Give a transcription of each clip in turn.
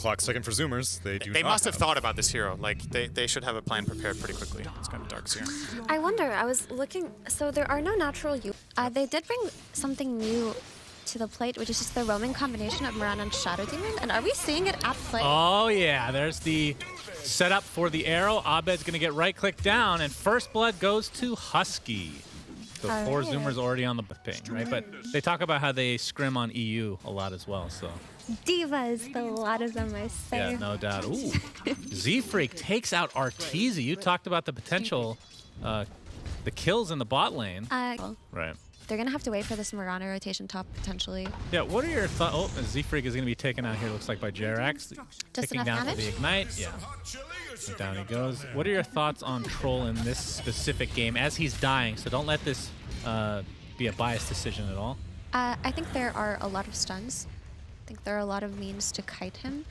clock second for Zoomers. They must have thought about this hero. Like, they should have a plan prepared pretty quickly. It's kind of dark here. I wonder, I was looking, so there are no natural they did bring something new to the plate, which is just the roaming combination of Mirana and Shadow Demon. And are we seeing it at play? Oh yeah, there's the setup for the arrow. Abed's gonna get right-click down, and first blood goes to Husky. So 4 Zoomers already on the ping, right? But they talk about how they scrim on EU a lot as well, so. Divas, a lot of them, I say. Yeah, no doubt. Ooh, Z-Freak takes out Arteezy. You talked about the potential, the kills in the bot lane. Right. They're going to have to wait for this Mirana rotation top, potentially. Yeah, what are your thoughts? Oh, Z-Freak is going to be taken out here, looks like, by Jerax. Taking down to the Ignite. Yeah. And down he goes. What are your thoughts on Troll in this specific game as he's dying? So don't let this be a biased decision at all. I think there are a lot of stuns. I think there are a lot of means to kite him.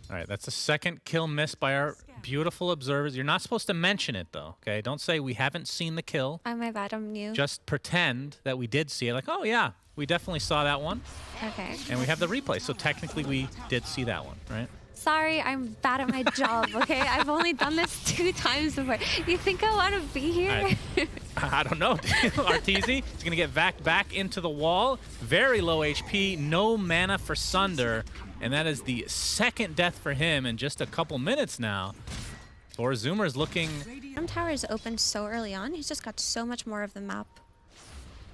All right, that's a second kill missed by our beautiful observers. You're not supposed to mention it, though, okay? Don't say we haven't seen the kill. My bad, I'm new. Just pretend that we did see it. Like, oh, yeah, we definitely saw that one. Okay. And we have the replay, so technically we did see that one, right? Sorry, I'm bad at my job, okay? I've only done this 2 times before. You think I want to be here? Right. I don't know. Arteezy is going to get back into the wall. Very low HP, no mana for Sunder. And that is the second death for him in just a couple minutes now. 4 Zoomers looking... Tower is open so early on. He's just got so much more of the map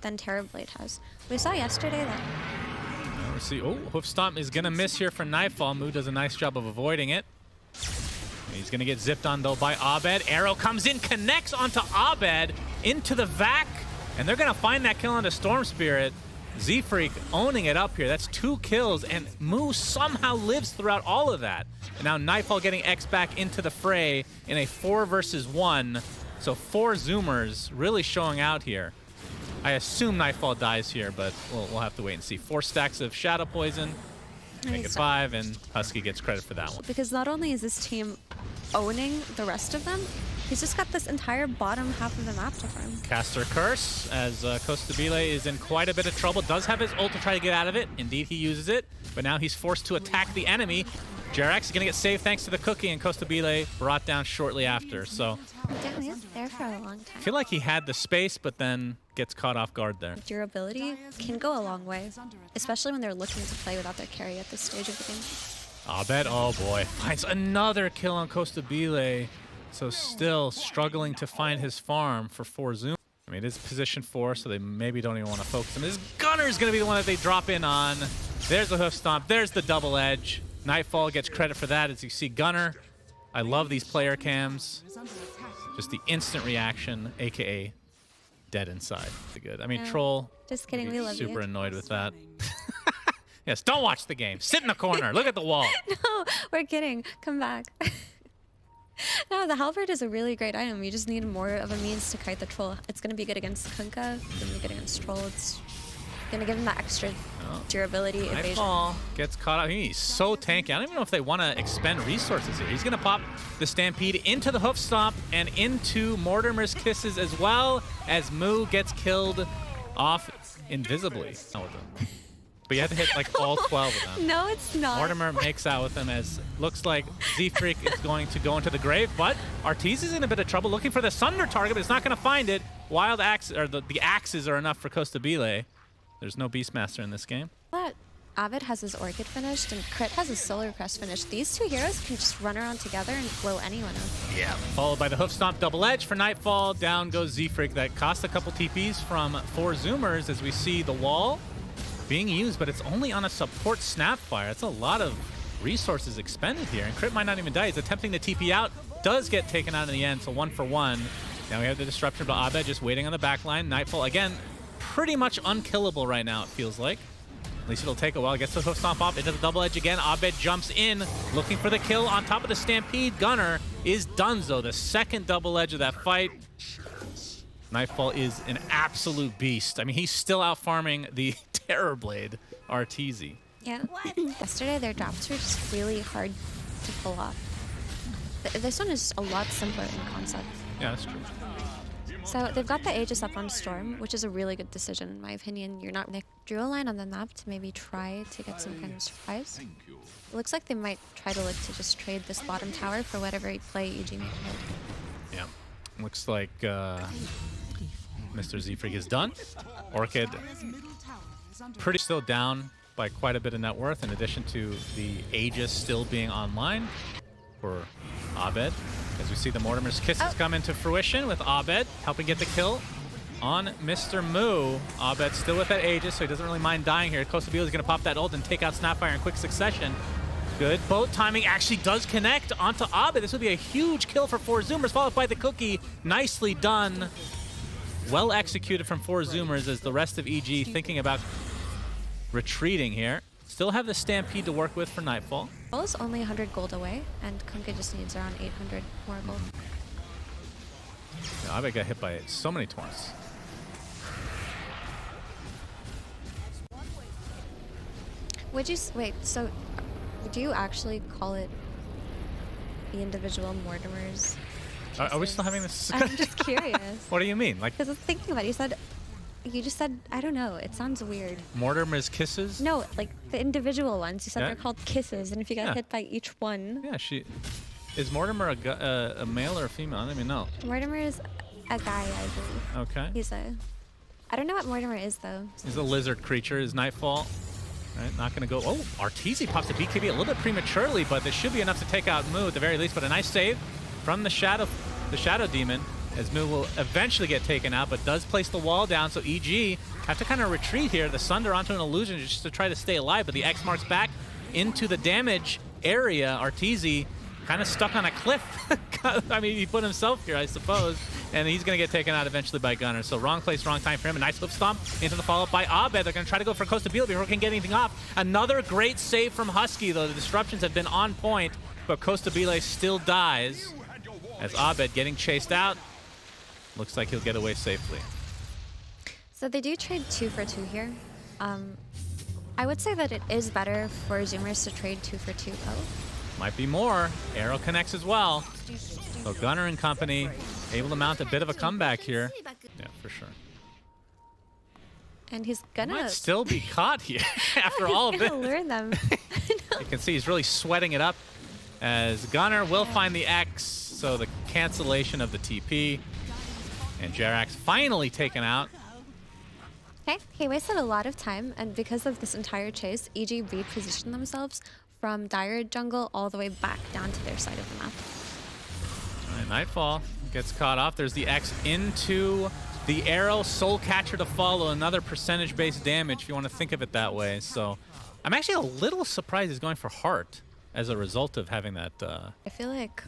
than Terrorblade has. We saw yesterday that... Let's see. Oh, Hoofstomp is going to miss here for Nightfall. Moo does a nice job of avoiding it. He's going to get zipped on, though, by Abed. Arrow comes in, connects onto Abed, into the vac, and they're going to find that kill onto Storm Spirit. Z-Freak owning it up here. That's 2 kills, and Moo somehow lives throughout all of that. And now Nightfall getting X back into the fray in a 4 versus 1. So 4 Zoomers really showing out here. I assume Nightfall dies here, but we'll have to wait and see. 4 stacks of Shadow Poison, make it 5, and Husky gets credit for that one. Because not only is this team owning the rest of them, he's just got this entire bottom half of the map to farm. Caster Curse, as Costabile is in quite a bit of trouble. Does have his ult to try to get out of it. Indeed, he uses it. But now he's forced to attack the enemy. Jerax is going to get saved thanks to the cookie, and Costabile brought down shortly after. So Yeah, he was there for a long time. I feel like he had the space, but then gets caught off guard there. Durability can go a long way, especially when they're looking to play without their carry at this stage of the game. Abed, oh boy, finds another kill on Costabile. So still struggling to find his farm for 4 Zoom. I mean, it is position 4, so they maybe don't even want to focus him. This Gunner is going to be the one that they drop in on. There's the hoof stomp. There's the double edge. Nightfall gets credit for that, as you see Gunner. I love these player cams. Just the instant reaction, a.k.a. dead inside. Pretty good. I mean, Troll. Just kidding, we love you. Super annoyed with that. Yes, don't watch the game. Sit in the corner. Look at the wall. No, we're kidding. Come back. No, the halberd is a really great item. You just need more of a means to kite the troll. It's going to be good against Kunkka. It's going to be good against troll. It's going to give him that extra durability, evasion. Nightfall gets caught up. He's so tanky. I don't even know if they want to expend resources here. He's going to pop the Stampede into the hoof stomp and into Mortimer's Kisses, as well as Moo gets killed off invisibly. But you have to hit like all 12 of them. No, it's not. Mortimer makes out with them, as looks like Z-Freak is going to go into the grave, but Arteezy is in a bit of trouble looking for the Sunder target, but it's not going to find it. Wild Axe, or the axes are enough for Costabile. There's no Beastmaster in this game. But Abed has his Orchid finished, and Crit has his Solar Crest finished. These 2 heroes can just run around together and blow anyone up. Yeah. Followed by the Hoof Stomp double edge for Nightfall. Down goes Z-Freak. That cost a couple TPs from 4 Zoomers, as we see the wall being used, but it's only on a support Snapfire. That's a lot of resources expended here, and Crit might not even die. He's attempting to TP out, does get taken out in the end, so 1 for 1. Now we have the Disruption, but Abed just waiting on the back line. Nightfall, again, pretty much unkillable right now, it feels like. At least it'll take a while. Gets the Hoof Stomp off into the double edge again. Abed jumps in, looking for the kill on top of the Stampede. Gunner is donezo. The second double edge of that fight. Nightfall is an absolute beast. I mean, he's still out farming the Terrorblade Arteezy. Yeah. Yesterday, their drops were just really hard to pull off. This one is a lot simpler in concept. Yeah, that's true. So they've got the Aegis up on Storm, which is a really good decision, in my opinion. You're not drew a line on the map to maybe try to get some kind of surprise. It looks like they might try to look to just trade this bottom tower for whatever play EG may make. Yeah. Looks like Mr. Zfreak is done. Orchid pretty still down by quite a bit of net worth, in addition to the Aegis still being online for Abed. As we see the Mortimer's Kisses come into fruition with Abed helping get the kill on Mr. Moo. Abed still with that Aegis, so he doesn't really mind dying here. Costa is going to pop that ult and take out Snapfire in quick succession. Good boat timing actually does connect onto Abed. This would be a huge kill for 4Zoomers, followed by the cookie. Nicely done. Well executed from 4Zoomers as the rest of EG thinking about retreating here. Still have the Stampede to work with for Nightfall. Ball is only 100 gold away, and Kunkka just needs around 800 more gold. Yeah, Abed got hit by so many taunts. Would you wait? So, do you actually call it the individual Mortimers? Are we still having this? I'm just curious. What do you mean? Like, because I was thinking about it. You just said, I don't know. It sounds weird. Mortimer's Kisses? No, like the individual ones. You said Yeah. they're called kisses, and if you got hit by each one. Yeah, is Mortimer a male or a female? I don't even know. Mortimer is a guy, I believe. Okay. I don't know what Mortimer is though. He's a lizard creature. Is Nightfall. Right, not gonna go. Oh, Arteezy pops the BKB a little bit prematurely, but this should be enough to take out Moo at the very least. But a nice save from the Shadow Demon, as Moo will eventually get taken out, but does place the wall down. So EG have to kind of retreat here. The Sunder onto an illusion just to try to stay alive, but the X marks back into the damage area. Arteezy kind of stuck on a cliff. I mean, he put himself here, I suppose, and he's going to get taken out eventually by Gunnar. So wrong place, wrong time for him. A nice whip stomp into the follow-up by Abed. They're going to try to go for Costa Bila before he can get anything off. Another great save from Husky, though. The disruptions have been on point, but Costa Bila still dies as Abed getting chased out. Looks like he'll get away safely. So they do trade 2 for 2 here. I would say that it is better for Zoomers to trade 2 for 2 though. Might be more. Arrow connects as well. So Gunnar and company able to mount a bit of a comeback here. Yeah, for sure. And he's gonna Might still be caught here after all of this. lure them. You can see he's really sweating it up as Gunnar will find the X. So the cancellation of the TP. And Jerax finally taken out. Okay, he wasted a lot of time, and because of this entire chase, EG repositioned themselves from dire jungle all the way back down to their side of the map. All right, Nightfall gets caught off. There's the X into the arrow. Soul Catcher to follow. Another percentage-based damage, if you want to think of it that way. So I'm actually a little surprised he's going for Heart as a result of having that. I feel like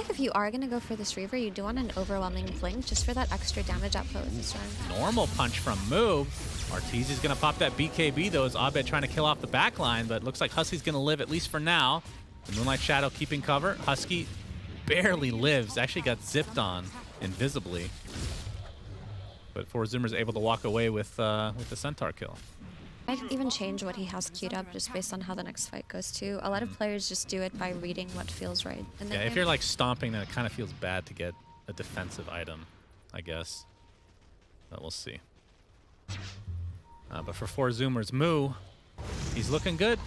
if you are going to go for this Reaver, you do want an overwhelming blink just for that extra damage output with this run. Normal punch from Moo. Arteezy's going to pop that BKB, though, as Abed trying to kill off the backline, but it looks like Husky's going to live at least for now. The Moonlight Shadow keeping cover. Husky barely lives. Actually got zipped on invisibly. But 4Zoomers able to walk away with the Centaur kill. I'd even change what he has queued up just based on how the next fight goes too. A lot of players just do it by reading what feels right. And Yeah, if you're like stomping, then it kind of feels bad to get a defensive item, I guess. But we'll see. But for 4Zoomers, Moo, he's looking good.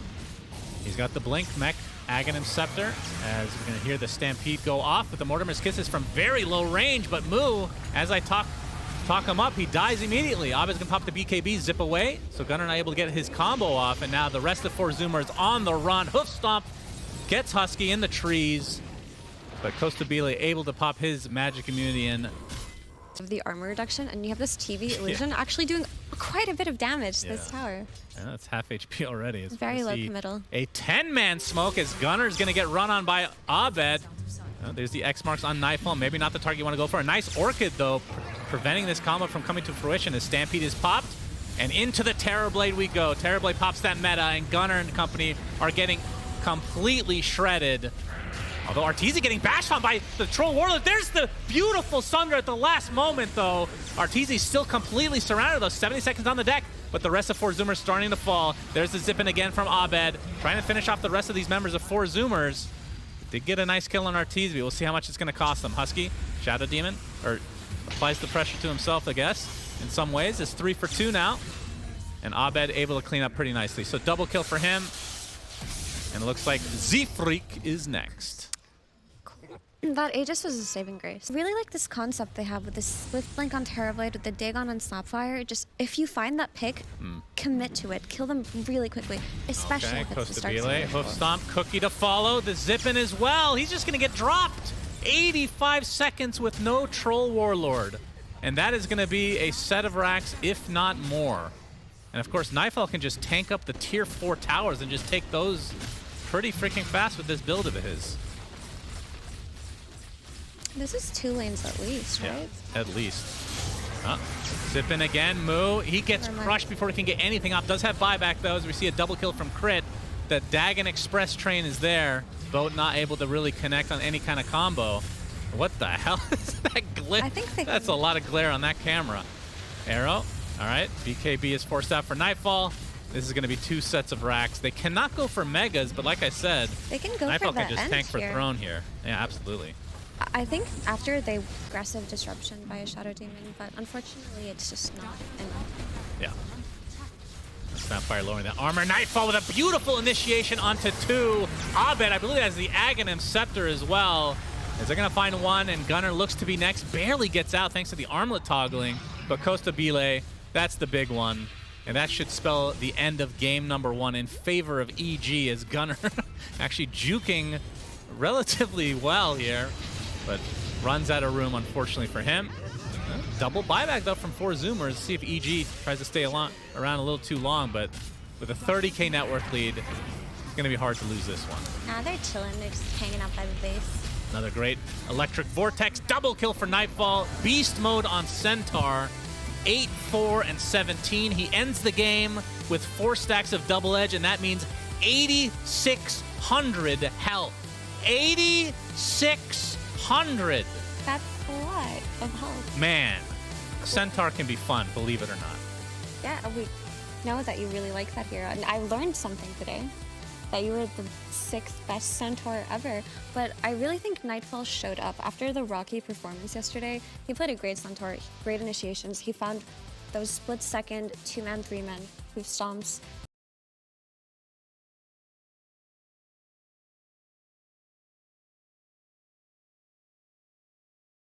He's got the blink, mech, Aghanim Scepter, as we're going to hear the Stampede go off with the Mortimer's Kisses from very low range. But Moo, as I talk him up, he dies immediately. Abed's going to pop the BKB, zip away. So Gunnar not able to get his combo off, and now the rest of 4Zoomers on the run. Hoof Stomp gets Husky in the trees, but Costa Bila able to pop his magic immunity in. Of the armor reduction, and you have this TV illusion actually doing quite a bit of damage to this tower. Yeah, that's half HP already. It's very low committal. A 10-man smoke as Gunner's going to get run on by Abed. There's the X marks on Nightfall. Maybe not the target you want to go for. A nice Orchid, though, preventing this combo from coming to fruition as Stampede is popped. And into the Terrorblade we go. Terrorblade pops that meta, and Gunnar and company are getting completely shredded. Although Arteezy getting bashed on by the Troll Warlord. There's the beautiful Sunder at the last moment, though. Arteezy's still completely surrounded, though. 70 seconds on the deck, but the rest of 4Zoomers starting to fall. There's the zip in again from Abed, trying to finish off the rest of these members of 4Zoomers. Did get a nice kill on Arteezy. We'll see how much it's going to cost them. Husky, Shadow Demon, or applies the pressure to himself, I guess, in some ways. It's 3 for 2 now. And Abed able to clean up pretty nicely. So double kill for him. And it looks like Ephey is next. That Aegis was a saving grace. I really like this concept they have with this split blink on Terrorblade, with the Dagon on Snapfire. Just, if you find that pick, commit to it. Kill them really quickly, especially if it's the start. Hoof stomp, Cookie to follow, the Zippin as well. He's just gonna get dropped. 85 seconds with no Troll Warlord. And that is gonna be a set of racks, if not more. And of course, Nightfall can just tank up the tier 4 towers and just take those pretty freaking fast with this build of his. This is 2 lanes at least, right? Yeah, at least. Zippin again, Moo. He gets crushed before he can get anything up. Does have buyback though, as we see a double kill from Crit. The Dagon Express train is there. Boat not able to really connect on any kind of combo. What the hell is that glare? I think that's a lot of glare on that camera. Arrow. All right, BKB is forced out for Nightfall. This is going to be 2 sets of racks. They cannot go for megas, but like I said, they can go Nightfall for the can just end tank for here. throne here. Yeah, absolutely. I think after the aggressive disruption by a Shadow Demon, but unfortunately it's just not enough. Yeah. Snapfire lowering the armor. Nightfall with a beautiful initiation onto 2. Abed, I believe, has the Aghanim Scepter as well. As they're going to find 1, and Gunnar looks to be next. Barely gets out thanks to the armlet toggling. But Costa Bile, that's the big one. And that should spell the end of game number 1 in favor of EG, as Gunnar actually juking relatively well here. But runs out of room, unfortunately, for him. Double buyback, though, from 4 Zoomers. See if EG tries to stay around a little too long. But with a 30K net worth lead, it's going to be hard to lose this one. Nah, they're chilling. They're just hanging out by the base. Another great Electric Vortex. Double kill for Nightfall. Beast mode on Centaur. 8, 4, and 17. He ends the game with 4 stacks of double edge, and that means 8,600 health. 8,600. That's a lot of health. Man, Centaur can be fun, believe it or not. Yeah, we know that you really like that hero. And I learned something today, that you were the 6th best Centaur ever. But I really think Nightfall showed up. After the rocky performance yesterday, he played a great Centaur, great initiations. He found those split-second 2-man, 3-man hoof stomps.